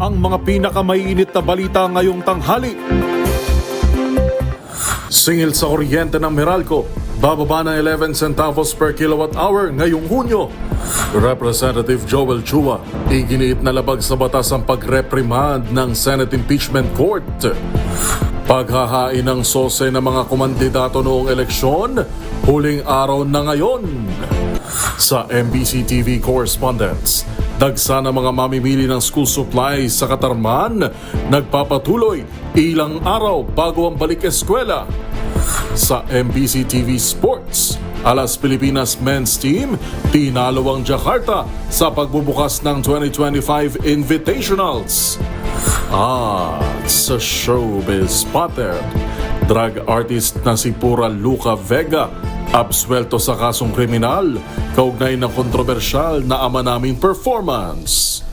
ang mga pinakamainit na balita ngayong tanghali. Singil sa kuryente ng Meralco, bababa ng 11 centavos per kilowatt hour ngayong Hunyo. Representative Joel Chua, iginiit na labag sa batas ang pagreprimand ng Senate Impeachment Court. Paghahain ng sose ng mga kumandidato noong eleksyon, huling araw na ngayon. Sa MBC TV correspondents, dagsa ng mga mamimili ng school supplies sa Katarman, nagpapatuloy ilang araw bago ang balik eskwela. Sa MBC TV Sports, Alas Pilipinas men's team tinalo ang Jakarta sa pagbubukas ng 2025 Invitationals. Sa showbiz spotted, drug artist na si Pura Luca Vega absuelto sa kasong kriminal kaugnay ng kontrobersyal na Ama Naming performance.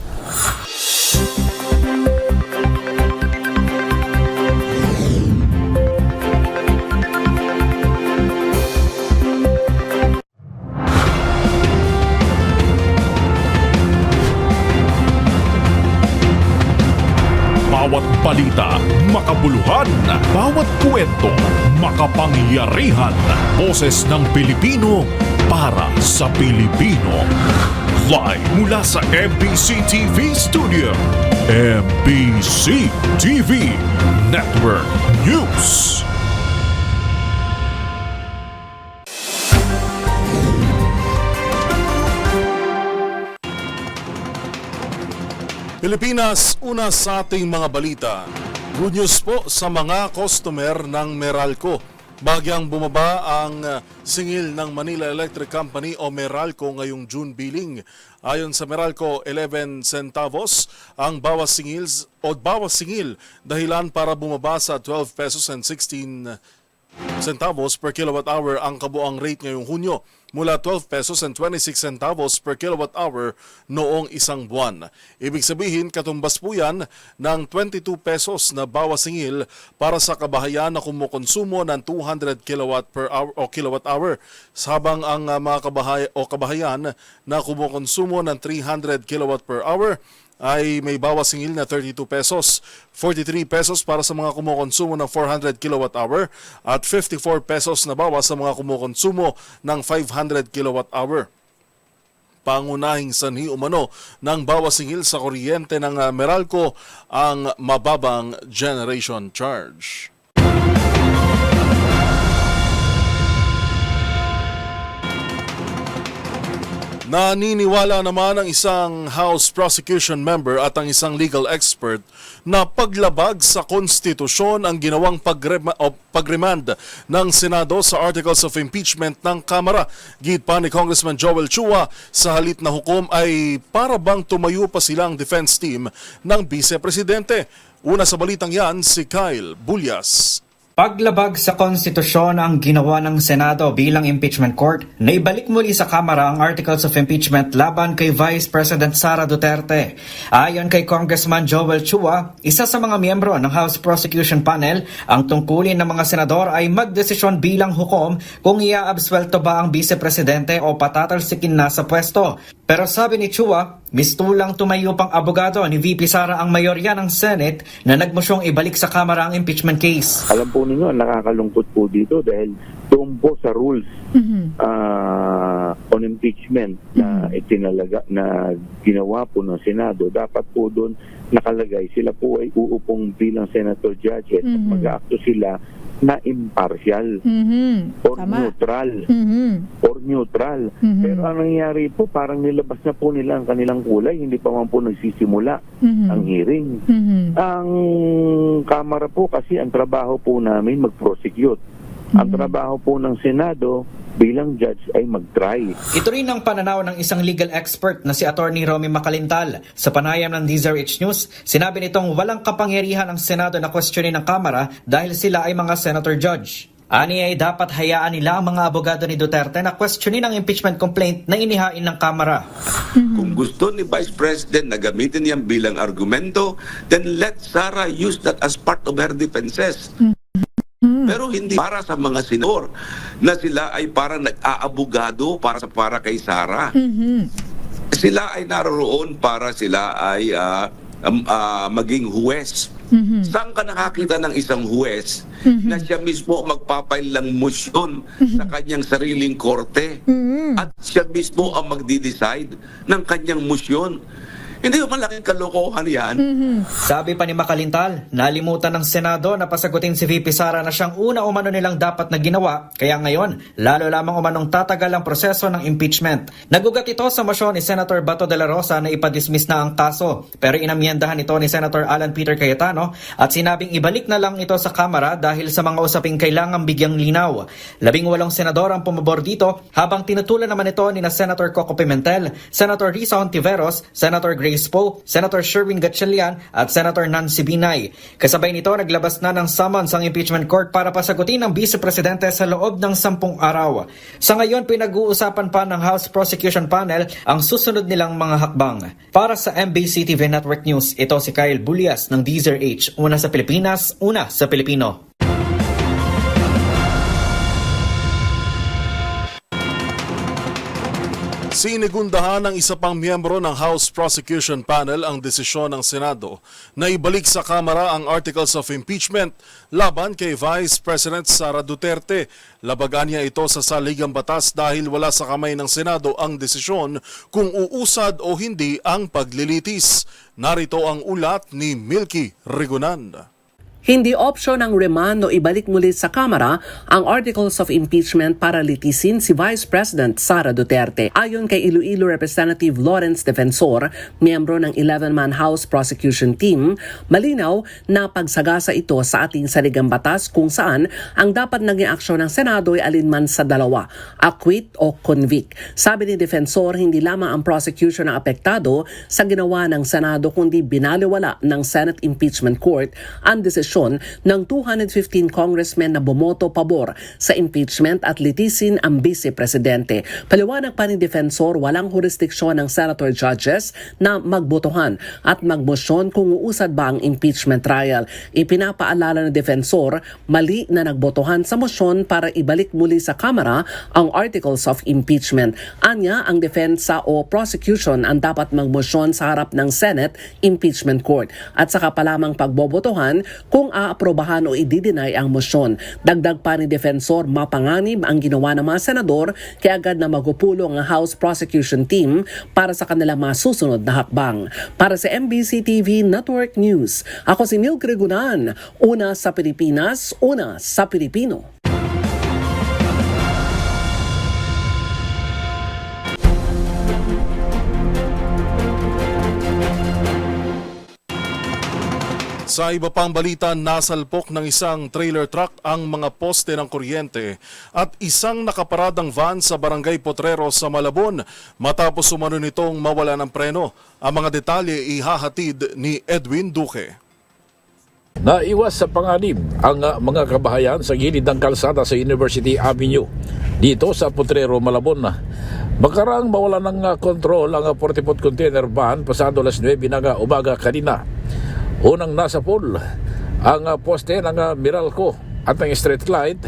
Bawat balita, makabuluhan. Bawat kwento, makapangyarihan. Boses ng Pilipino para sa Pilipino. Live mula sa MBC TV Studio. MBC TV Network News. Pilipinas, una sa ating mga balita. Good news po sa mga customer ng Meralco. Bagyang bumaba ang singil ng Manila Electric Company o Meralco ngayong June billing. Ayon sa Meralco, 11 centavos ang bawas singil dahilan para bumaba sa 12 pesos and 16 centavos per kilowatt hour ang kabuang rate ngayong Hunyo, mula 12 pesos and 26 centavos per kilowatt hour noong isang buwan. Ibig sabihin, katumbas po yan ng 22 pesos na bawas singil para sa kabahayan na kumukonsumo ng 200 kilowatt per hour o kilowatt hour, habang ang mga kabahayan na kumukonsumo ng 300 kilowatt per hour ay may bawas singil na 32 pesos, 43 pesos para sa mga kumukonsumo ng 400 kilowatt hour at 54 pesos na bawas sa mga kumukonsumo ng 500 kilowatt hour. Pangunahing sanhi umano ng bawas singil sa kuryente ng Meralco ang mababang generation charge. Naniniwala naman ang isang House Prosecution Member at ang isang legal expert na paglabag sa konstitusyon ang ginawang pagremand ng Senado sa Articles of Impeachment ng Kamara. Gid pa ni Congressman Joel Chua, sa halit na hukom ay para bang tumayo pa silang defense team ng Vice Presidente. Una sa balitang yan, si Kyle Bulyas. Paglabag sa konstitusyon ang ginawa ng Senado bilang impeachment court, naibalik muli sa Kamara ang Articles of Impeachment laban kay Vice President Sara Duterte. Ayon kay Congressman Joel Chua, isa sa mga miyembro ng House Prosecution Panel, ang tungkulin ng mga senador ay magdesisyon bilang hukom kung iaabsuelto ba ang Vice Presidente o patatalsikin na sa pwesto. Pero sabi ni Chua, mistulang tumayo pang abogado ni VP Sara ang mayorya ng Senate na nagmosyong ibalik sa Kamara ang impeachment case. Alam po ninyo, nakakalungkot po dito dahil doon po sa rules on impeachment na itinalaga na ginawa po ng Senado, dapat po doon nakalagay sila po ay uupong bilang senator judge at mag-aakto sila na impartial or neutral. Pero ang nangyari po, parang nilabas na po nila ang kanilang kulay, hindi pa man po nagsisimula ang hearing. Ang Kamara po kasi ang trabaho po namin mag-prosecute. Ang trabaho po ng Senado bilang judge ay mag-try. Ito rin ang pananaw ng isang legal expert na si Attorney Romy Macalintal. Sa panayam ng DZRH News, sinabi nitong walang kapangyarihan ang Senado na questionin ng Kamara dahil sila ay mga senator judge. Ani ay dapat hayaan nila ang mga abogado ni Duterte na questionin ang impeachment complaint na inihain ng Kamara. Kung gusto ni Vice President na gamitin yan bilang argumento, then let Sara use that as part of her defenses. Pero hindi para sa mga senador na sila ay parang nag-aabogado para kay Sara. Sila ay naroon para sila ay maging huwes. Saan ka nakakita ng isang huwes na siya mismo magpapail ng motion sa kanyang sariling korte at siya mismo ang magdi-decide ng kanyang motion? Hindi ba malaking kalokohan yan? Sabi pa ni Makalintal, nalimutan ng Senado na pasagutin si VP Sara na siyang una umano nilang dapat na ginawa, kaya ngayon, lalo lamang umanong tatagal ang proseso ng impeachment. Nagugat ito sa motion ni Senator Bato de la Rosa na ipadismiss na ang kaso, pero inamyendahan ito ni Senator Alan Peter Cayetano at sinabing ibalik na lang ito sa Kamara dahil sa mga usaping kailangang bigyang linaw. 18 senador ang pumabor dito, habang tinutulan naman ito ni na Senator Coco Pimentel, Senator Risa Hontiveros, Senator Grace Poe, Senator Sherwin Gatchalian at Senator Nancy Binay. Kasabay nito, naglabas na ng summons ang impeachment court para pasagutin ang Vice Presidente sa loob ng 10 araw. Sa ngayon, pinag-uusapan pa ng House Prosecution Panel ang susunod nilang mga hakbang. Para sa MBC TV Network News, ito si Kyle Bulias ng DZRH, una sa Pilipinas, una sa Pilipino. Sinigundahan ng isa pang miyembro ng House Prosecution Panel ang desisyon ng Senado na ibalik sa Kamara ang Articles of Impeachment laban kay Vice President Sara Duterte. Labagan niya ito sa saligang batas dahil wala sa kamay ng Senado ang desisyon kung uusad o hindi ang paglilitis. Narito ang ulat ni Milky Rigunan. Hindi opsyon ang remand o ibalik muli sa Kamara ang Articles of Impeachment para litisin si Vice President Sara Duterte. Ayon kay Iloilo Representative Lawrence Defensor, miyembro ng 11-man House Prosecution Team, malinaw na pagsagasa ito sa ating saligang batas kung saan ang dapat naging aksyon ng Senado ay alinman sa dalawa, acquit o convict. Sabi ni Defensor, hindi lamang ang prosecution ang apektado sa ginawa ng Senado kundi binaliwala ng Senate Impeachment Court ang desisyon ng 215 congressmen na bumoto pabor sa impeachment at litisin ang Vice Presidente. Paliwanag pa ni Defensor, walang jurisdiksyon ng senator judges na magbotohan at magmosyon kung uusad ba ang impeachment trial. Ipinapaalala ng Defensor, mali na nagbotohan sa mosyon para ibalik muli sa Kamara ang Articles of Impeachment. Anya, ang defensa o prosecution ang dapat magmosyon sa harap ng Senate Impeachment Court at saka pa lamang pagbobotohan kung aaprobahan o i-deny ang mosyon. Dagdag pa ni Defensor, mapanganib ang ginawa ng mga senador kaya agad na magpupulong ang House Prosecution Team para sa kanilang mga susunod na hakbang. Para sa MBC TV Network News, ako si Milky Rigunan, una sa Pilipinas, una sa Pilipino. Sa iba pang balita, nasalpok ng isang trailer truck ang mga poste ng kuryente at isang nakaparadang van sa Barangay Potrero sa Malabon matapos umano nitong mawala ng preno. Ang mga detalye ihahatid ni Edwin Duque. Naiwas sa panganib ang mga kabahayan sa gilid ng kalsada sa University Avenue dito sa Potrero, Malabon. Makarang mawala ng kontrol ang 40-foot container van pasado alas 9 ng umaga kanina. Unang nasa pool ang poste ng Meralco at ng street light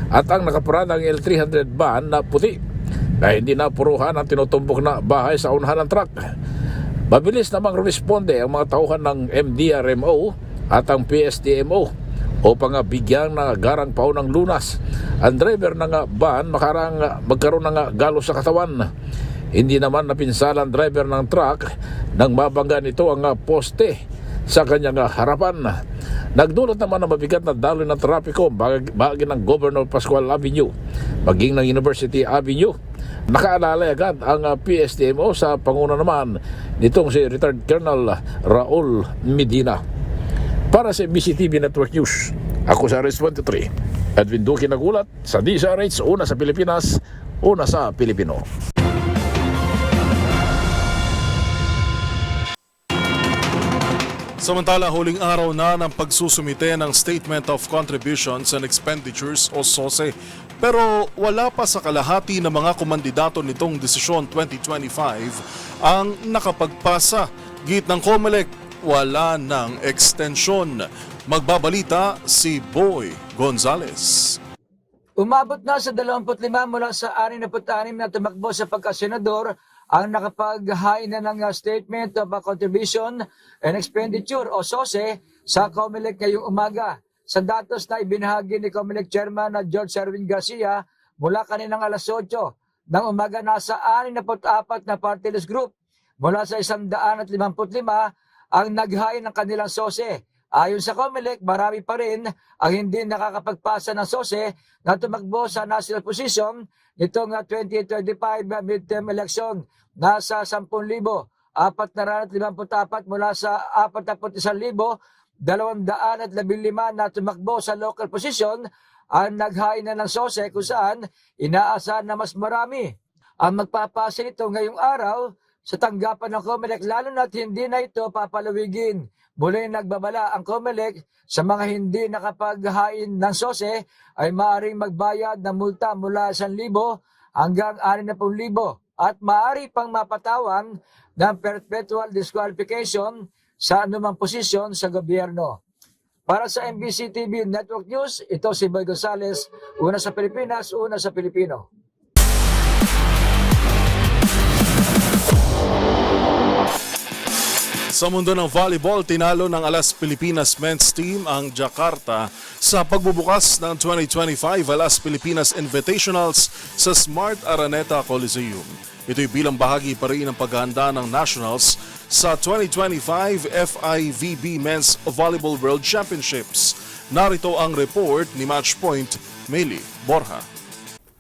at ang nakaparadang L300 van na puti na hindi napuruhan ang tinutumbok na bahay sa unahan ng truck. Mabilis namang responde ang mga tauhan ng MDRMO at ang PSTMO upang bigyang na garang paunang lunas ang driver ng van makarang magkaroon ng galo sa katawan. Hindi naman napinsala ang driver ng truck nang mabangga nito ang poste sa kanyang harapan. Nagdulot naman ng mabigat na daloy ng trapiko bahagi ng Governor Pascual Avenue maging ng University Avenue. Nakaalala agad ang PSTMO sa panguna naman nitong si retired Colonel Raul Medina. Para sa BCTV Network News, ako sa RS23, Edwin Duque nagulat sa DZRH, una sa Pilipinas, una sa Pilipino. Samantala, huling araw na ng pagsusumite ng Statement of Contributions and Expenditures o SOSE. Pero wala pa sa kalahati ng mga kumandidato nitong Desisyon 2025 ang nakapagpasa. Git ng COMELEC, wala ng extension. Magbabalita si Boy Gonzales. Umabot na sa 25 mula sa 66 na tumakbo sa pagkasenador ang nakapaghain na ng Statement of Contribution and Expenditure o SOSE sa COMELEC ngayong umaga. Sa datos na ibinahagi ni COMELEC Chairman na George Erwin Garcia, mula kaninang alas 8 ng umaga nasa 64 na party list group mula sa 155 ang naghain ng kanilang SOSE. Ayon sa COMELEC, marami pa rin ang hindi nakakapagpasa ng SOSE na tumakbo sa national position nitong 2025 midterm election. Nasa 10,454 mula sa 41,215 na tumakbo sa local position ang naghain na ng SOSE kung saan inaasahan na mas marami ang magpapasa nito ngayong araw sa tanggapan ng COMELEC, lalo na't hindi na ito papalawigin. Muli nagbabala ang COMELEC sa mga hindi nakapaghain ng SOSE ay maaaring magbayad ng multa mula 1,000 hanggang 60,000 at maaari pang mapatawang ng perpetual disqualification sa anumang posisyon sa gobyerno. Para sa MBC TV Network News, ito si Boy Gonzales, una sa Pilipinas, una sa Pilipino. Sa mundo ng volleyball, tinalo ng Alas Pilipinas men's team ang Jakarta sa pagbubukas ng 2025 Alas Pilipinas Invitationals sa Smart Araneta Coliseum. Ito'y bilang bahagi pa rin ng paghahanda ng Nationals sa 2025 FIVB Men's Volleyball World Championships. Narito ang report ni Matchpoint, Meli Borja.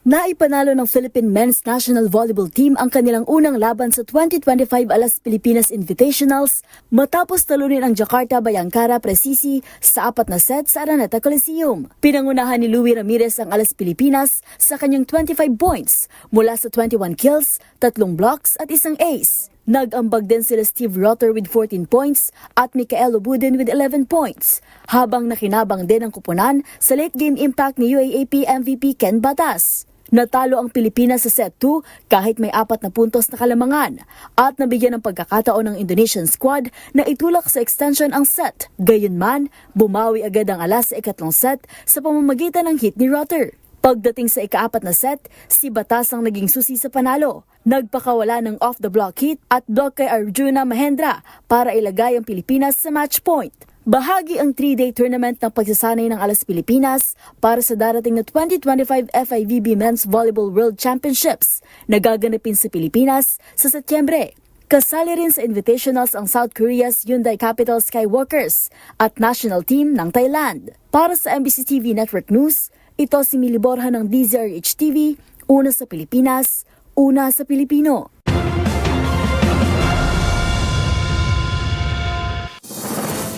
Naipanalo ng Philippine Men's National Volleyball Team ang kanilang unang laban sa 2025 Alas Pilipinas Invitationals matapos talunin ang Jakarta Bayangkara Presisi sa 4 na set sa Araneta Coliseum. Pinangunahan ni Louie Ramirez ang Alas Pilipinas sa kanyang 25 points mula sa 21 kills, 3 blocks at 1 ace. Nag-ambag din sila Steve Rotter with 14 points at Michael Obudin with 11 points, habang nakinabang din ang kupunan sa late game impact ni UAAP MVP Ken Batas. Natalo ang Pilipinas sa set 2 kahit may 4 na puntos na kalamangan at nabigyan ng pagkakataon ng Indonesian squad na itulak sa extension ang set. Gayunman, bumawi agad ang Alas sa ikatlong set sa pamamagitan ng hit ni Rotter. Pagdating sa ika-4 na set, si Batas ang naging susi sa panalo. Nagpakawala ng off-the-block hit at block kay Arjuna Mahendra para ilagay ang Pilipinas sa match point. Bahagi ang 3-day tournament ng pagsasanay ng Alas Pilipinas para sa darating na 2025 FIVB Men's Volleyball World Championships na gaganapin sa Pilipinas sa Setyembre. Kasali rin sa invitationals ang South Korea's Hyundai Capital Skywalkers at national team ng Thailand. Para sa MBC TV Network News, ito si Mili Borja ng DZRH TV, una sa Pilipinas, una sa Pilipino.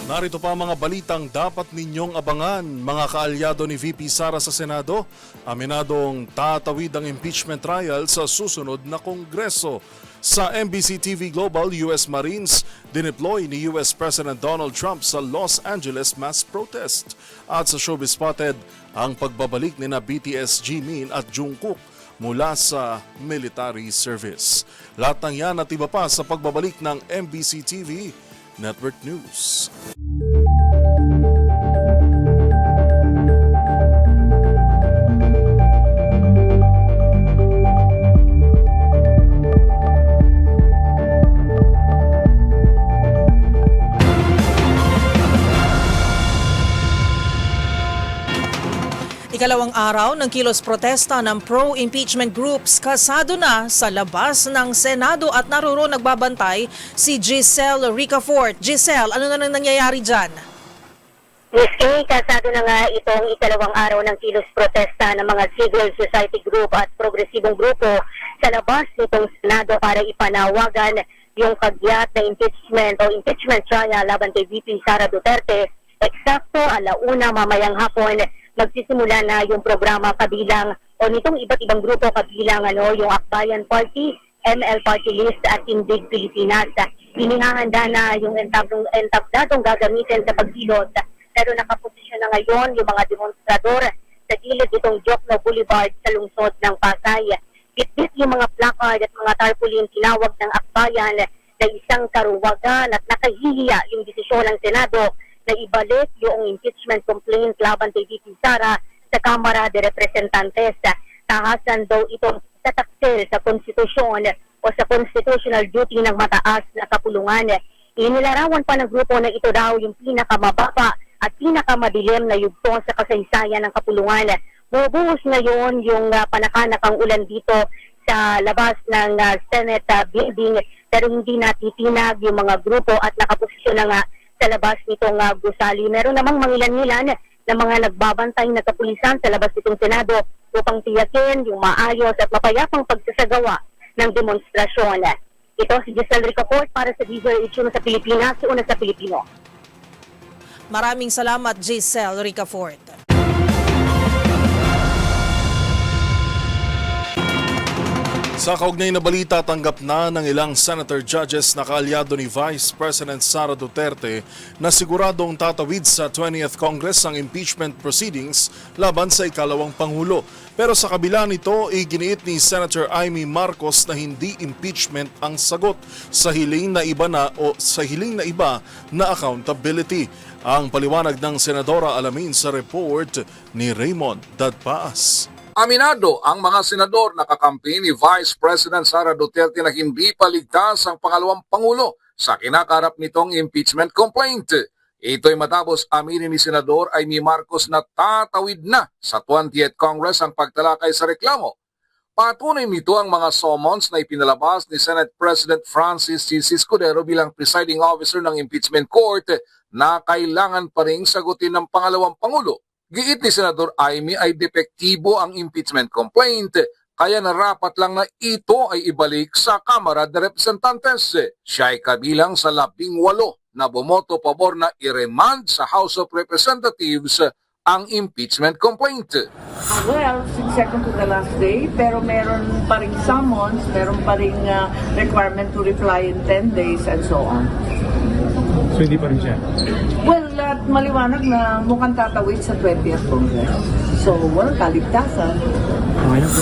Narito pa mga balitang dapat ninyong abangan. Mga kaalyado ni VP Sara sa Senado, aminadong tatawid ang impeachment trial sa susunod na Kongreso. Sa MBC TV Global, US Marines dineploy ni US President Donald Trump sa Los Angeles mass protest. At sa Showbiz Spotted, ang pagbabalik ni na BTS Jimin at Jungkook mula sa military service. Lahat ng yan at iba pa sa pagbabalik ng MBC TV Network News. Ikalawang araw ng kilos protesta ng pro-impeachment groups kasado na sa labas ng Senado at naroon nagbabantay si Giselle Ricafort. Giselle, ano na nangyayari dyan? Miss Kay, kasado na nga itong ikalawang araw ng kilos protesta ng mga civil society group at progresibong grupo sa labas nitong Senado para ipanawagan yung kagyat na impeachment o impeachment trial laban kay VP Sara Duterte. Eksakto alauna mamayang hapon magsisimula na yung programa kabilang o nitong iba't ibang grupo kabilang yung Akbayan Party, ML Party List at Tindig Pilipinas. Inihahanda na yung entabladong gagamitin sa pagsilot, pero nakaposisyon na ngayon yung mga demonstrador sa gilid itong Jokno Boulevard sa lungsod ng Pasay. Bitbit yung mga placard at mga tarpaulin tinawag ng Akbayan na isang karuwagan at nakahihiya yung desisyon ng Senado na ibalik yung impeachment complaint laban kay VP Sara sa Kamara de Representantes. Tahasan daw itong pagtataksil sa konstitusyon o sa constitutional duty ng mataas na kapulungan. Inilarawan pa ng grupo na ito daw yung pinakamababa at pinakamadilim na yugto sa kasaysayan ng kapulungan. Bubuhos ngayon yung panakanakang ulan dito sa labas ng Senate building, pero hindi natitinag yung mga grupo at nakaposisyon na nga sa labas nitong gusali. Meron namang mangilan-ngilan na mga nagbabantay na kapulisan sa labas nitong Senado upang tiyakin yung maayos at mapayapang pagsasagawa ng demonstrasyon. Ito si Giselle Ricafort para sa DZRH sa Pilipinas, una sa Pilipino. Maraming salamat, Giselle Ricafort. Sa kaugnay na balita, tanggap na ng ilang senator judges na kaalyado ni Vice President Sara Duterte na siguradong tatawid sa 20th Congress ang impeachment proceedings laban sa ikalawang Pangulo. Pero sa kabila nito, iginiit ni Senator Amy Marcos na hindi impeachment ang sagot sa hiling na iba na accountability. Ang paliwanag ng senadora alamin sa report ni Raymond Dadpaas. Aminado ang mga senador na kakampi ni Vice President Sara Duterte na hindi paligtas ang pangalawang Pangulo sa kinakarap nitong impeachment complaint. Ito'y matapos aminin ni Senador Amy Marcos na tatawid na sa 20th Congress ang pagtalakay sa reklamo. Patunay nito ang mga summons na ipinalabas ni Senate President Francis C. Escudero bilang presiding officer ng impeachment court na kailangan pa ring sagutin ng pangalawang Pangulo. Giit ni Senador Amy ay depektibo ang impeachment complaint, kaya narapat lang na ito ay ibalik sa Kamara de Representantes. Siya ay kabilang sa 18 na bumoto pabor na i-remand sa House of Representatives ang impeachment complaint. Well, second to the last day, pero meron pa ring summons, meron pa ring requirement to reply in 10 days and so on. So hindi pa rin siya? Well, maliwanag na mukhang tatawid sa 20th Congress. So, walang kaligtasan.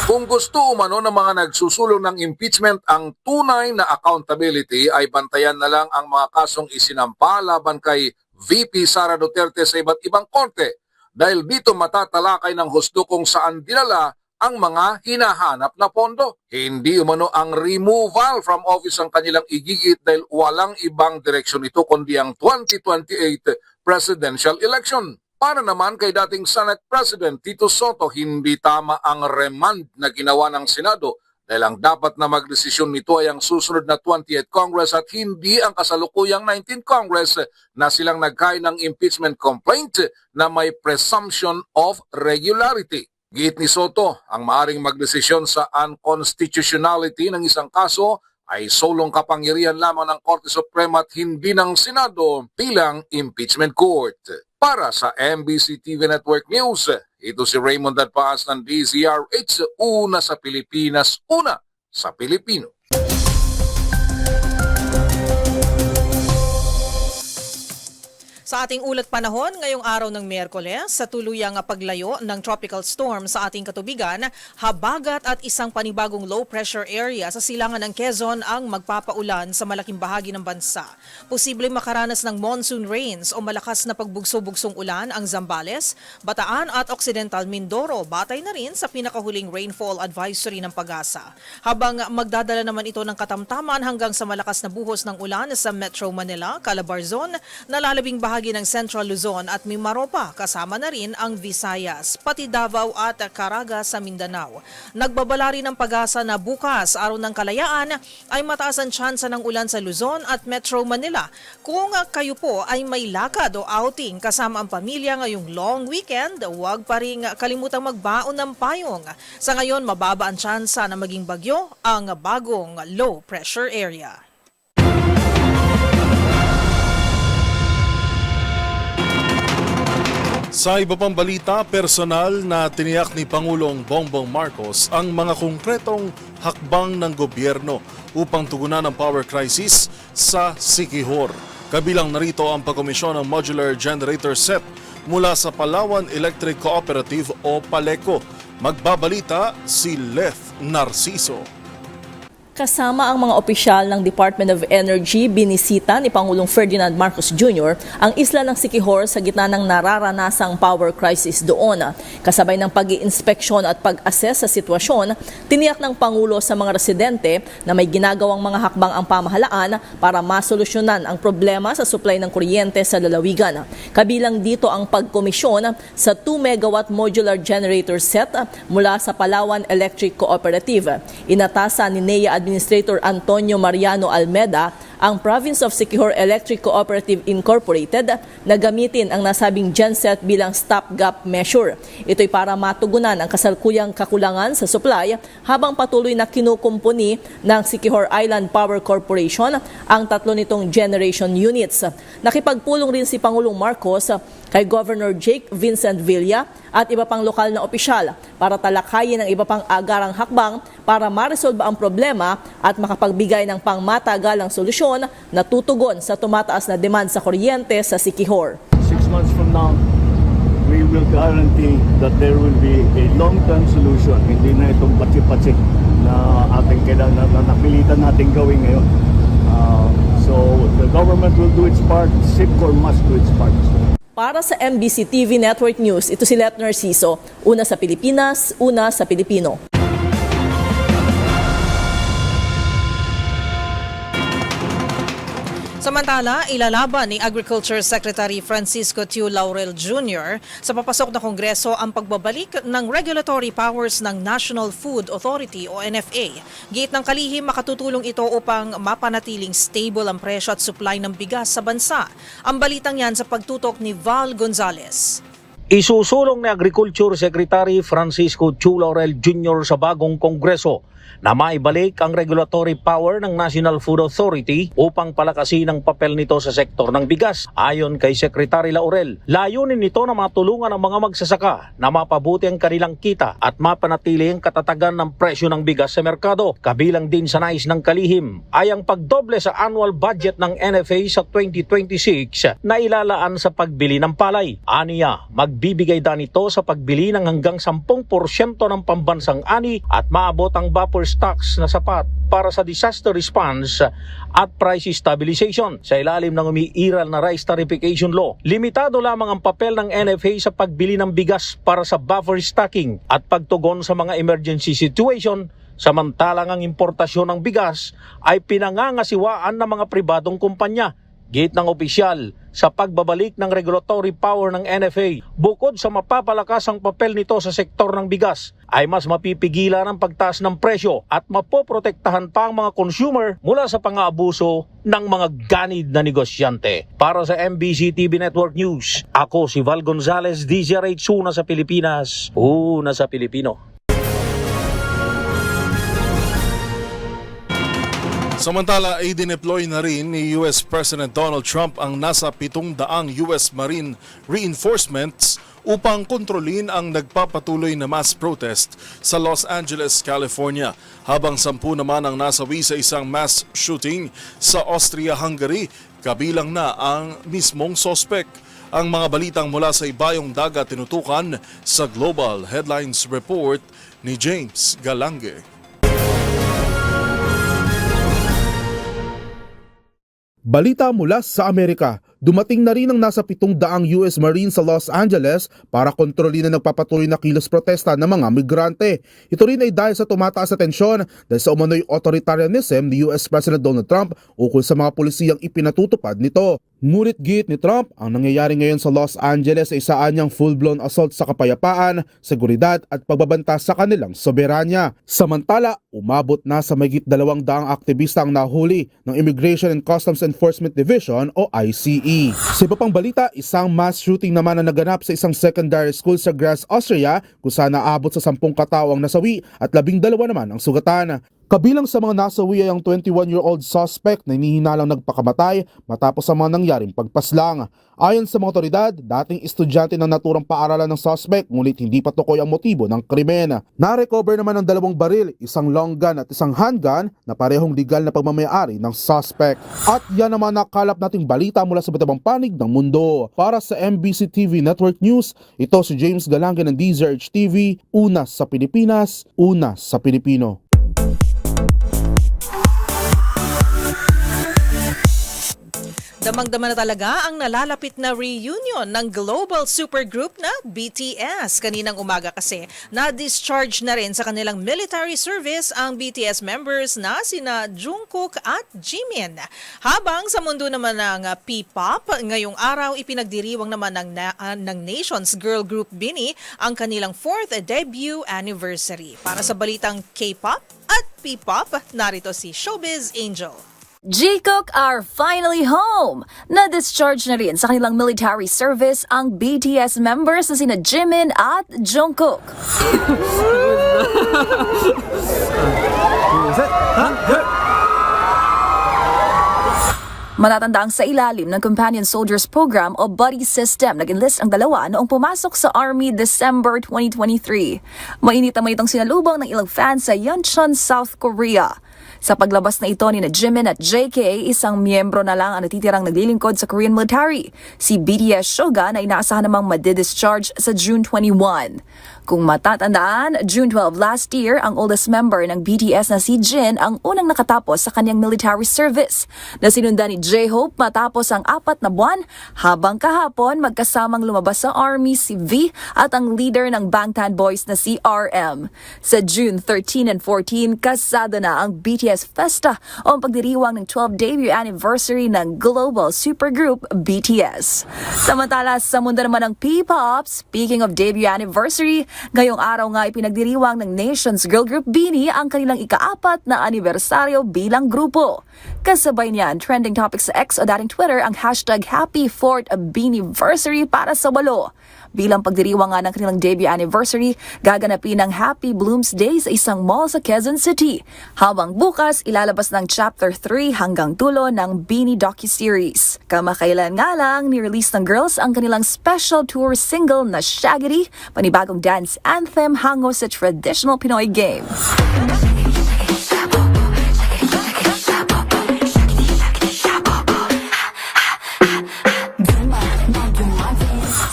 Kung gusto umano ng mga nagsusulong ng impeachment ang tunay na accountability ay bantayan na lang ang mga kasong isinampa laban kay VP Sara Duterte sa iba't ibang korte. Dahil dito matatalakay ng husto kung saan dinala ang mga hinahanap na pondo. Hindi umano ang removal from office ang kanilang igigit dahil walang ibang direksyon ito kundi ang 2028 presidential election. Para naman kay dating Senate President Tito Soto, hindi tama ang remand na ginawa ng Senado dahil ang dapat na magdesisyon nito ay ang susunod na 20th Congress at hindi ang kasalukuyang 19th Congress na silang nagkain ng impeachment complaint na may presumption of regularity. Giit ni Soto, ang maaring magdesisyon sa unconstitutionality ng isang kaso ay solong kapangyarihan lamang ng Korte Suprema at hindi ng Senado bilang impeachment court. Para sa MBC TV Network News, ito si Raymond Dadpaas ng DZRH, una sa Pilipinas, una sa Pilipino. Sa ating ulat panahon, ngayong araw ng Miyerkules, sa tuluyang paglayo ng tropical storm sa ating katubigan, habagat at isang panibagong low pressure area sa silangan ng Quezon ang magpapaulan sa malaking bahagi ng bansa. Posibleng makaranas ng monsoon rains o malakas na pagbugso-bugsong ulan ang Zambales, Bataan at Occidental Mindoro, batay na rin sa pinakahuling rainfall advisory ng Pag-asa. Habang magdadala naman ito ng katamtaman hanggang sa malakas na buhos ng ulan sa Metro Manila, Calabarzon, nalalabing bahagi ng Central Luzon at Mimaropa, kasama na rin ang Visayas, pati Davao at Caraga sa Mindanao. Nagbabala rin ng Pag-asa na bukas, araw ng Kalayaan, ay mataas ang tsansa ng ulan sa Luzon at Metro Manila. Kung kayo po ay may lakad o outing kasama ang pamilya ngayong long weekend, huwag pa rin kalimutang magbaon ng payong. Sa ngayon, mababa ang tsansa na maging bagyo ang bagong low pressure area. Sa iba pang balita, personal na tiniyak ni Pangulong Bongbong Marcos ang mga konkretong hakbang ng gobyerno upang tugunan ang power crisis sa Siquijor. Kabilang narito ang pagkomisyon ng modular generator set mula sa Palawan Electric Cooperative o PALECO. Magbabalita si Leth Narciso. Kasama ang mga opisyal ng Department of Energy, binisita ni Pangulong Ferdinand Marcos Jr. ang isla ng Siquijor sa gitna ng nararanasang power crisis doon. Kasabay ng pag-iinspeksyon at pag-assess sa sitwasyon, tiniyak ng Pangulo sa mga residente na may ginagawang mga hakbang ang pamahalaan para masolusyonan ang problema sa supply ng kuryente sa lalawigan. Kabilang dito ang pagkomisyon sa 2 megawatt modular generator set mula sa Palawan Electric Cooperative. Inatasan ni NEA Administrator Antonio Mariano Almeda ang Province of Siquijor Electric Cooperative Incorporated na gamitin ang nasabing genset bilang stopgap measure. Ito'y para matugunan ang kasalukuyang kakulangan sa supply habang patuloy na kinukumpuni ng Siquijor Island Power Corporation ang 3 nitong generation units. Nakipagpulong rin si Pangulong Marcos kay Governor Jake Vincent Villa at iba pang lokal na opisyal para talakayin ang iba pang agarang hakbang para maresolba ang problema at makapagbigay ng pangmatagalang solusyon na tutugon sa tumataas na demand sa kuryente sa Siquijor. 6 months from now, we will guarantee that there will be a long-term solution. Hindi na itong patsik-patsik na ating kailangan na napilitan natin gawin ngayon. So the government will do its part, SIPCOR must do its part. Para sa MBC TV Network News, ito si Let Narciso, una sa Pilipinas, una sa Pilipino. Samantala, ilalaban ni Agriculture Secretary Francisco Tiu Laurel Jr. sa papasok na Kongreso ang pagbabalik ng regulatory powers ng National Food Authority o NFA. Giit ng kalihim, makatutulong ito upang mapanatiling stable ang presyo at supply ng bigas sa bansa. Ang balitang yan sa pagtutok ni Val Gonzalez. Isusulong ni Agriculture Secretary Francisco Tiu Laurel Jr. sa bagong Kongreso na maibalik ang regulatory power ng National Food Authority upang palakasin ang papel nito sa sektor ng bigas. Ayon kay Secretary Laurel, layunin nito na matulungan ang mga magsasaka na mapabuti ang kanilang kita at mapanatili ang katatagan ng presyo ng bigas sa merkado. Kabilang din sa nais ng kalihim ay ang pagdoble sa annual budget ng NFA sa 2026 na ilalaan sa pagbili ng palay. Aniya, magbibigay dan ito sa pagbili ng hanggang 10% ng pambansang ani at maabot ang buffer stocks na sapat para sa disaster response at price stabilization. Sa ilalim ng umiiral na rice tarification law, limitado lamang ang papel ng NFA sa pagbili ng bigas para sa buffer stocking at pagtugon sa mga emergency situation, samantalang ang importasyon ng bigas ay pinangangasiwaan ng mga pribadong kumpanya. Git ng opisyal, sa pagbabalik ng regulatory power ng NFA, bukod sa mapapalakas ang papel nito sa sektor ng bigas, ay mas mapipigilan ang pagtaas ng presyo at mapoprotektahan pa ang mga consumer mula sa pang-aabuso ng mga ganid na negosyante. Para sa MBC TV Network News, ako si Val Gonzalez, DZRH, una sa Pilipinas, una sa Pilipino. Samantala, i-deploy na rin ni US President Donald Trump ang nasa 700 US Marine reinforcements upang kontrolin ang nagpapatuloy na mass protest sa Los Angeles, California. Habang 10 naman ang nasawi sa isang mass shooting sa Austria-Hungary, kabilang na ang mismong sospek. Ang mga balitang mula sa ibayong dagat tinutukan sa Global Headlines Report ni James Galange. Balita mula sa Amerika, dumating na rin ang nasa 700 US Marines sa Los Angeles para kontrolin ang nagpapatuloy na kilos protesta ng mga migrante. Ito rin ay dahil sa tumataas na tensyon dahil sa umano'y authoritarianism ni US President Donald Trump ukol sa mga pulisiyang ipinatutupad nito. Ngunit giit ni Trump, ang nangyayari ngayon sa Los Angeles ay isaan niyang full-blown assault sa kapayapaan, seguridad at pagbabanta sa kanilang soberanya. Samantala, umabot na sa mahigit 200 aktivista ang nahuli ng Immigration and Customs Enforcement Division o ICE. Sa iba pang balita, isang mass shooting naman ang naganap sa isang secondary school sa Graz, Austria, kung saan naabot sa 10 katao ang nasawi at 12 naman ang sugatan. Kabilang sa mga nasawi ay ang 21-year-old suspect na hinihinalang nagpakamatay matapos ang mga nangyaring pagpaslang. Ayon sa mga otoridad, dating estudyante ng naturang paaralan ng suspect ngunit hindi pa tukoy ang motibo ng krimen. Na-recover naman ang 2 baril, isang long gun at isang handgun na parehong legal na pagmamayari ng suspect. At yan naman nakalap nating balita mula sa iba't ibang panig ng mundo. Para sa MBC TV Network News, ito si James Galange ng DZRH TV, una sa Pilipinas, una sa Pilipino. Damang-dama na talaga ang nalalapit na reunion ng global supergroup na BTS. Kaninang umaga kasi, na-discharge na rin sa kanilang military service ang BTS members na sina Jungkook at Jimin. Habang sa mundo naman ng P-pop, ngayong araw ipinagdiriwang naman ng Nation's girl group BINI ang kanilang 4th debut anniversary. Para sa balitang K-pop at P-pop, narito si Showbiz Angel. Jungkook are finally home! Na-discharge na rin sa kanilang military service ang BTS members na sina Jimin at Jungkook. Matatandaang sa ilalim ng Companion Soldiers Program o Buddy System, nag-enlist ang dalawa noong pumasok sa Army December 2023. Mainit na itong sinalubong ng ilang fans sa Yeoncheon, South Korea. Sa paglabas na ito ni Jimin at JK, isang miyembro na lang ang natitirang naglilingkod sa Korean military. Si BTS Suga na inaasahan namang madi-discharge sa June 21. Kung matatandaan, June 12 last year, ang oldest member ng BTS na si Jin ang unang nakatapos sa kanyang military service na sinundan ni J-Hope matapos ang 4 na buwan, habang kahapon magkasamang lumabas sa Army si V at ang leader ng Bangtan Boys na si RM. Sa June 13 and 14, kasado na ang BTS Festa o ang pagdiriwang ng 12th debut anniversary ng global supergroup BTS. Samantala, sa mundo naman ng P-pop, speaking of debut anniversary, ngayong araw nga ipinagdiriwang ng Nation's girl group BINI ang kanilang ika-4 na anibersaryo bilang grupo. Kasabay niyan, trending topic sa X o dating Twitter ang hashtag Happy 4th BINIversary para sa walo. Bilang pagdiriwang nga ng kanilang debut anniversary, gaganapin ang Happy Blooms Day sa isang mall sa Quezon City. Habang bukas, ilalabas ng Chapter 3 hanggang dulo ng BINI docuseries. Kamakailan nga lang, ni-release ng girls ang kanilang special tour single na Shaggity, panibagong dance anthem hango sa traditional Pinoy game.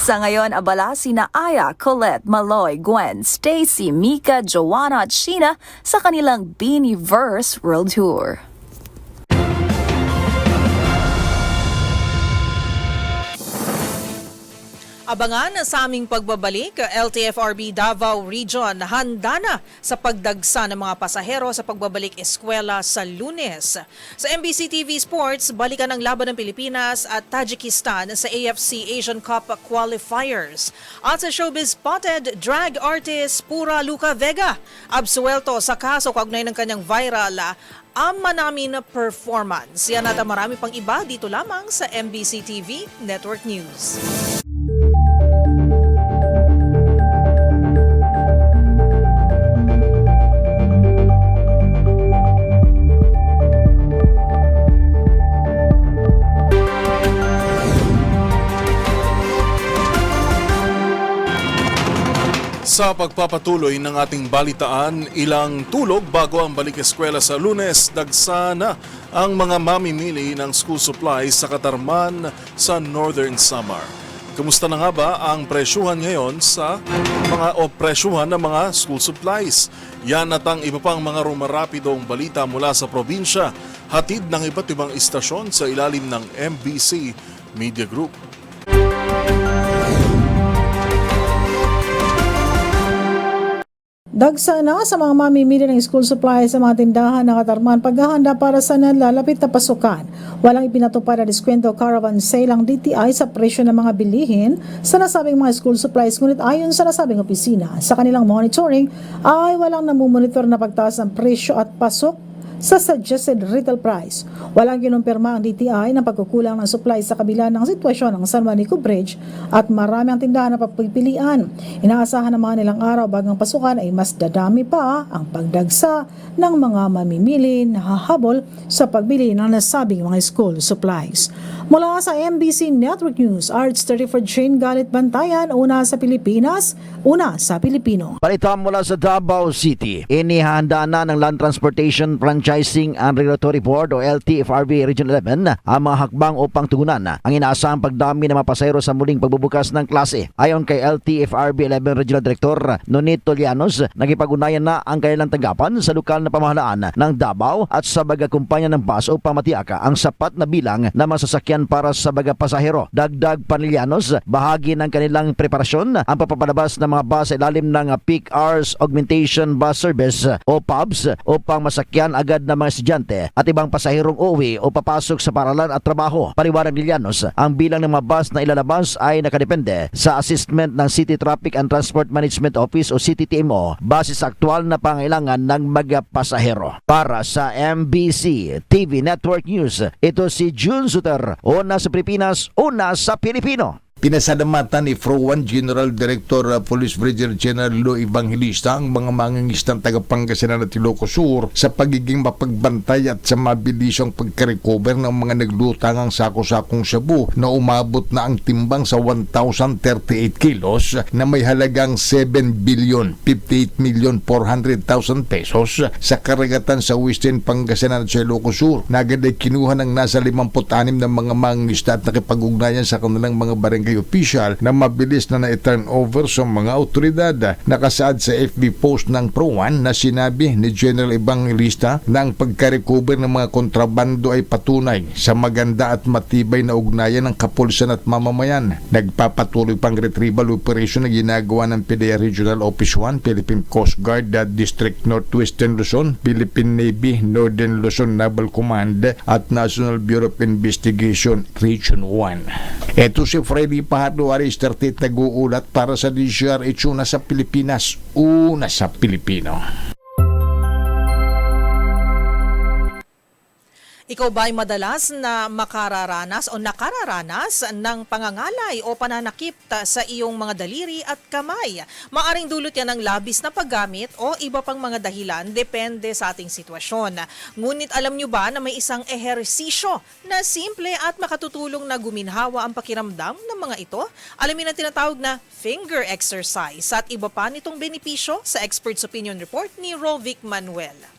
Sa ngayon, abala sina Aya, Colette, Maloy, Gwen, Stacy, Mika, Joanna at Sheena sa kanilang BINIverse World Tour. Abangan sa aming pagbabalik, LTFRB Davao Region handa na sa pagdagsa ng mga pasahero sa pagbabalik eskwela sa Lunes. Sa MBC TV Sports, balikan ang laban ng Pilipinas at Tajikistan sa AFC Asian Cup Qualifiers. At sa Showbiz Spotted, drag artist Pura Luca Vega absuelto sa kaso kaugnay ng kanyang viral Ama Namin performance. Yan at marami pang iba dito lamang sa MBC TV Network News. Sa pagpapatuloy ng ating balitaan, ilang tulog bago ang balik eskwela sa Lunes, dagsa na ang mga mamimili ng school supplies sa Katarman sa Northern Samar. Kumusta na nga ba ang presyuhan ngayon sa presyuhan ng mga school supplies? Yan at ang iba pang mga rumarapidong balita mula sa probinsya, hatid ng iba't ibang istasyon sa ilalim ng MBC Media Group. Dagsa na sa mga mamimili ng school supplies sa mga tindahan ng Katarman paghahanda para sa nalalapit na pasukan. Walang ipinatupad na diskwento caravan sale ang DTI sa presyo ng mga bilihin sa nasabing mga school supplies, ngunit ayon sa nasabing opisina, sa kanilang monitoring ay walang namumonitor na pagtaas ng presyo at pasok sa suggested retail price. Walang kinumpirma ang DTI ng pagkukulang ng supply sa kabila ng sitwasyon ng San Juanico Bridge at marami ang tindahan na pagpipilian. Inaasahan ng mga nilang araw bagang pasukan ay mas dadami pa ang pagdagsa ng mga mamimili na hahabol sa pagbili ng nasabing mga school supplies. Mula sa MBC Network News, Arts34 Jane Galit Bantayan, una sa Pilipinas, una sa Pilipino. Balita mula sa Davao City, inihanda na ng Land Transportation Franchise Franchising and Regulatory Board o LTFRB Region 11 ang mga hakbang upang tugunan ang inaasahang pagdami ng mga pasahero sa muling pagbubukas ng klase. Ayon kay LTFRB 11 Regional Director Nonito Llanos, nakipag-ugnayan na ang kanilang tanggapan sa lokal na pamahalaan ng Davao at sa baga kumpanya ng bus upang matiyak ang sapat na bilang na masasakyan para sa baga pasahero. Dagdag pa ni Llanos, bahagi ng kanilang preparasyon ang papapalabas ng mga bus sa ilalim ng Peak Hours Augmentation Bus Service o PUBS upang masakyan agad ng mga estudyante at ibang pasaherong uuwi o papasok sa paralan at trabaho. Paliwanag ni Llanos, ang bilang ng mga bus na ilalabas ay nakadepende sa assessment ng City Traffic and Transport Management Office o CTTMO base sa aktual na pangailangan ng mga pasahero. Para sa MBC TV Network News, ito si June Suter, una sa Pilipinas, una sa Pilipino. Pinasalamatan ni Pro-1 General Director Police Brigadier General Lo Evangelista ang mga mangingisdang taga-Pangasinan at Ilocos Sur sa pagiging mapagbantay at sa mabilisang pagka-recover ng mga naglutangang sako-sakong shabu na umabot na ang timbang sa 1,038 kilos na may halagang 7,058,400,000 pesos sa karagatan sa Western Pangasinan at sa Ilocos Sur. Nagad ay kinuha ng nasa 56 ng mga mangingisda at nakipag-ugnayan sa kanilang mga barangay official na mabilis na na-turn over sa mga otoridad. Nakasaad sa FB post ng Pro-1 na sinabi ni General Evangelista na ang pagka-recover ng mga kontrabando ay patunay sa maganda at matibay na ugnayan ng kapulisan at mamamayan. Nagpapatuloy pang retrieval operation na ginagawa ng PDEA Regional Office 1, Philippine Coast Guard District Northwestern Luzon, Philippine Navy Northern Luzon Naval Command at National Bureau of Investigation Region 1. Ito si Freddy Pahado, Aris 38, nag-uulat para sa DZRH, una sa Pilipinas, una sa Pilipino. Ikaw ba ay madalas na nakararanas ng pangangalay o pananakip sa iyong mga daliri at kamay? Maaring dulot yan ng labis na paggamit o iba pang mga dahilan, depende sa ating sitwasyon. Ngunit alam nyo ba na may isang ehersisyo na simple at makatutulong na guminhawa ang pakiramdam ng mga ito? Alamin ang tinatawag na finger exercise at iba pa nitong benepisyo sa Expert's Opinion Report ni Rovic Manuel.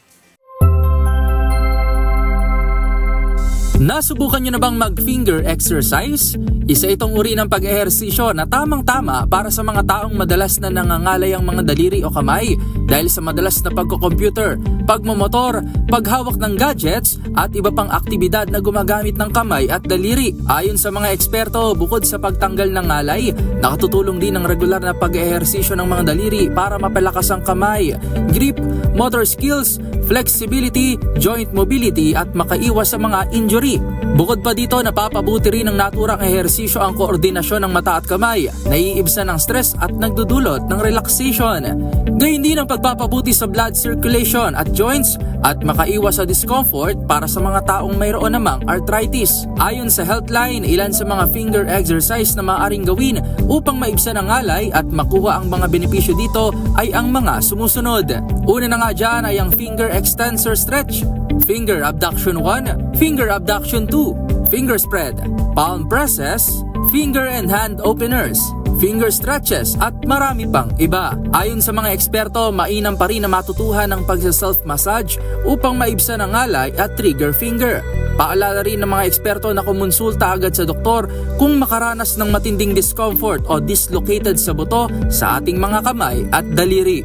Nasubukan nyo na bang mag-finger exercise? Isa itong uri ng pag-ehersisyo na tamang-tama para sa mga taong madalas na nangangalay ang mga daliri o kamay dahil sa madalas na pagko-computer, pagmomotor, paghawak ng gadgets at iba pang aktibidad na gumagamit ng kamay at daliri. Ayon sa mga eksperto, bukod sa pagtanggal ng ngalay, nakatutulong din ang regular na pag-ehersisyo ng mga daliri para mapalakas ang kamay, grip, motor skills, flexibility, joint mobility at makaiwas sa mga injury. Bukod pa dito, napapabuti rin ng naturang ehersisyo ang koordinasyon ng mata at kamay, naiibsan ng stress at nagdudulot ng relaxation. Gayun din ang pagpapabuti sa blood circulation at joints at makaiwas sa discomfort para sa mga taong mayroon namang arthritis. Ayon sa Healthline, ilan sa mga finger exercise na maaaring gawin upang maibsan ang ngalay at makuha ang mga benepisyo dito ay ang mga sumusunod. Una na nga dyan ay ang finger extensor stretch, finger abduction 1, finger abduction 2, finger spread, palm presses, finger and hand openers, finger stretches at marami pang iba. Ayon sa mga eksperto, mainam pa rin na matutuhan ng pagsa-self-massage upang maibsan ang ngalay at trigger finger. Paalala rin ng mga eksperto na kumonsulta agad sa doktor kung makaranas ng matinding discomfort o dislocated sa buto sa ating mga kamay at daliri.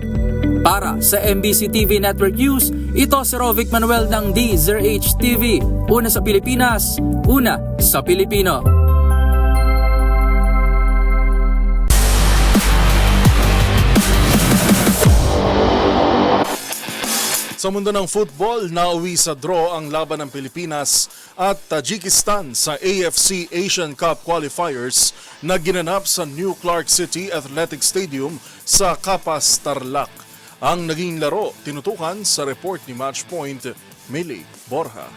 Para sa MBC TV Network News, ito si Rovic Manuel ng DZRH TV. Una sa Pilipinas, una sa Pilipino. Sa mundo ng football, nauwi sa draw ang laban ng Pilipinas at Tajikistan sa AFC Asian Cup qualifiers na ginanap sa New Clark City Athletic Stadium sa Capas, Tarlac. Ang naging laro, tinutukan sa report ni Matchpoint, Millie Borja.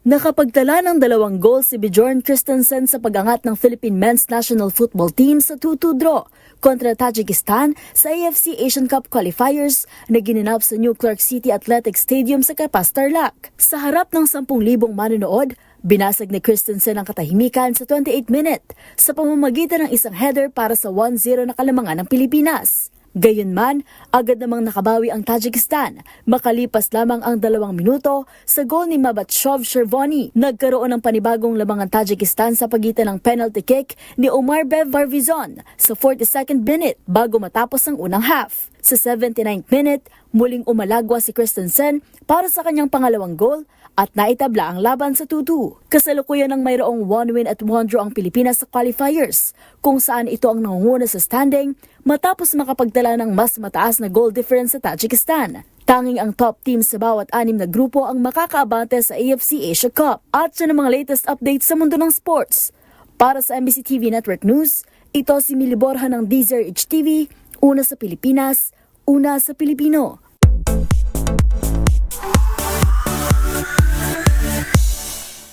Nakapagtala ng 2 goals si Bjorn Christensen sa pag-angat ng Philippine Men's National Football Team sa 2-2 draw kontra Tajikistan sa AFC Asian Cup qualifiers na ginanap sa New Clark City Athletic Stadium sa Capas, Tarlac. Sa harap ng 10,000 manonood, binasag ni Christensen ang katahimikan sa 28 minute sa pamamagitan ng isang header para sa 1-0 na kalamangan ng Pilipinas. Gayunman, agad namang nakabawi ang Tajikistan. Makalipas lamang ang 2 minuto sa gol ni Mabatshov Shervoni. Nagkaroon ng panibagong lamang ang Tajikistan sa pagitan ng penalty kick ni Omarbev Varvizon sa 42nd minute bago matapos ang unang half. Sa 79th minute, muling umalagwa si Christensen para sa kanyang pangalawang gol at naitabla ang laban sa 2-2. Kasalukuyan ng mayroong 1 win at 1 draw ang Pilipinas sa qualifiers, kung saan ito ang nangunguna sa standing matapos makapagtala ng mas mataas na goal difference sa Tajikistan. Tanging ang top team sa bawat 6 na grupo ang makakaabante sa AFC Asia Cup. At sa mga latest updates sa mundo ng sports. Para sa MBC TV Network News, ito si Mili Borja ng DZRH TV, una sa Pilipinas, una sa Pilipino.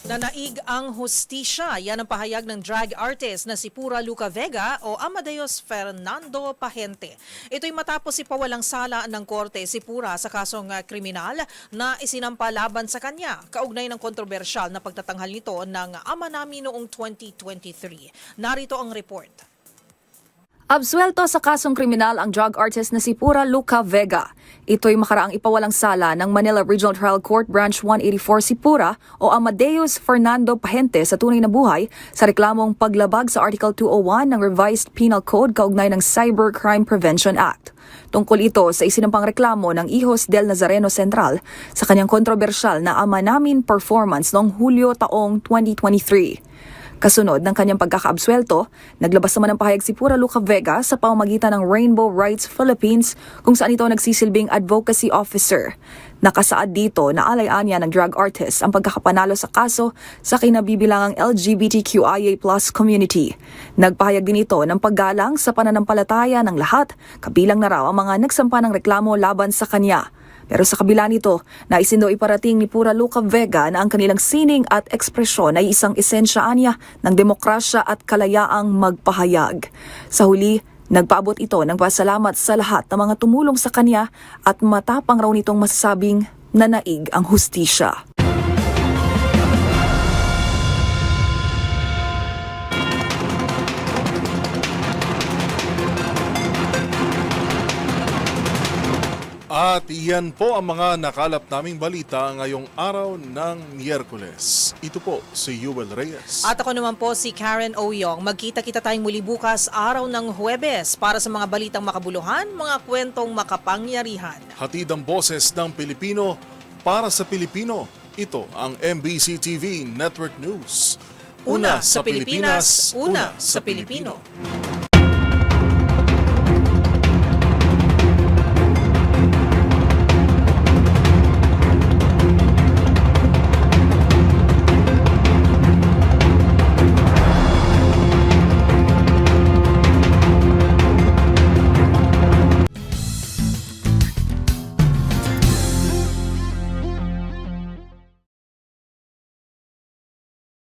Nanaig ang hustisya. Yan ang pahayag ng drag artist na si Pura Luca Vega o Amadeus Fernando Pahente. Ito'y matapos ipawalang sala ng korte si Pura sa kasong kriminal na isinampa laban sa kanya, kaugnay ng kontrobersyal na pagtatanghal nito ng ama namin noong 2023. Narito ang report. Absuelto sa kasong kriminal ang drug artist na si Pura Luca Vega. Ito'y makaraang ipawalang sala ng Manila Regional Trial Court Branch 184 si Pura o Amadeus Fernando Pahente sa tunay na buhay sa reklamong paglabag sa Article 201 ng Revised Penal Code kaugnay ng Cybercrime Prevention Act. Tungkol ito sa isinampang reklamo ng Hijos del Nazareno Central sa kanyang kontrobersyal na Ama Namin performance noong Hulyo taong 2023. Kasunod ng kanyang pagkakaabsuelto, naglabas naman ng pahayag si Pura Luca Vega sa pamamagitan ng Rainbow Rights Philippines kung saan ito nagsisilbing advocacy officer. Nakasaad dito na alay-anya ng drug artist ang pagkakapanalo sa kaso sa kinabibilangang LGBTQIA+ community. Nagpahayag din ito ng paggalang sa pananampalataya ng lahat, kabilang na raw ang mga nagsampa ng reklamo laban sa kanya. Pero sa kabila nito, naisin daw iparating ni Pura Luca Vega na ang kanilang sining at ekspresyon ay isang esensya niya ng demokrasya at kalayaang magpahayag. Sa huli, nagpaabot ito ng pasalamat sa lahat ng mga tumulong sa kanya at matapang raw nitong masasabing nanaig ang hustisya. At iyan po ang mga nakalap naming balita ngayong araw ng Miyerkules. Ito po si Yuel Reyes. At ako naman po si Karen Oyong. Magkita-kita tayong muli bukas araw ng Huwebes para sa mga balitang makabuluhan, mga kwentong makapangyarihan. Hatid ang boses ng Pilipino para sa Pilipino. Ito ang MBC TV Network News. Una sa Pilipinas, una sa Pilipino.